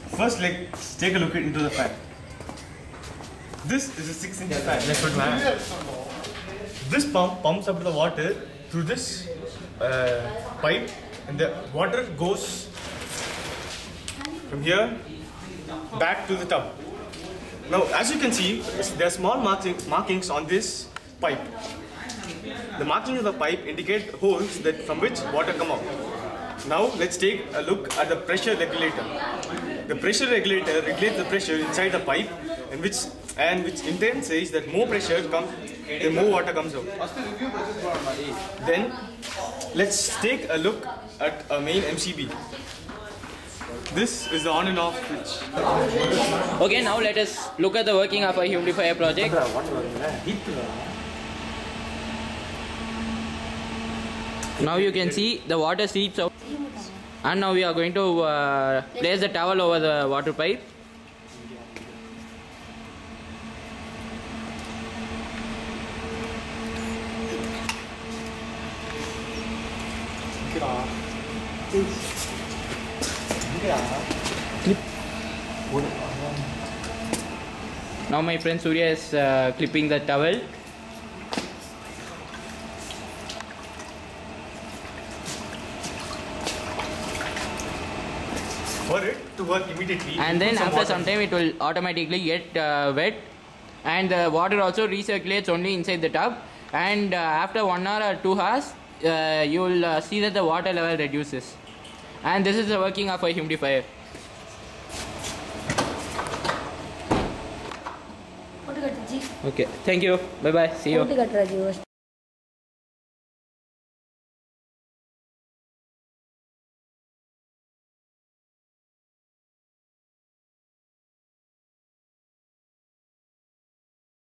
First, let's take a look into the fan. This is a 6-inch fan. This pump pumps up the water through this pipe, and the water goes from here back to the tub. Now, as you can see, there are small markings on this pipe. The markings of the pipe indicate holes from which water come out. Now, let's take a look at the pressure regulator. The pressure regulator regulates the pressure inside the pipe, and which in turn says that more pressure comes, the more water comes out. Then, let's take a look at a main MCB. This is the on and off switch. Okay, now let us look at the working of a humidifier project. Now you can see the water seeps out, and now we are going to place the towel over the water pipe. Now my friend Surya is clipping the towel. For it to work immediately. And then after some time it will automatically get wet, and the water also recirculates only inside the tub, and after 1 hour or 2 hours you will see that the water level reduces. And this is the working of a humidifier. Okay, thank you. Bye bye. See you.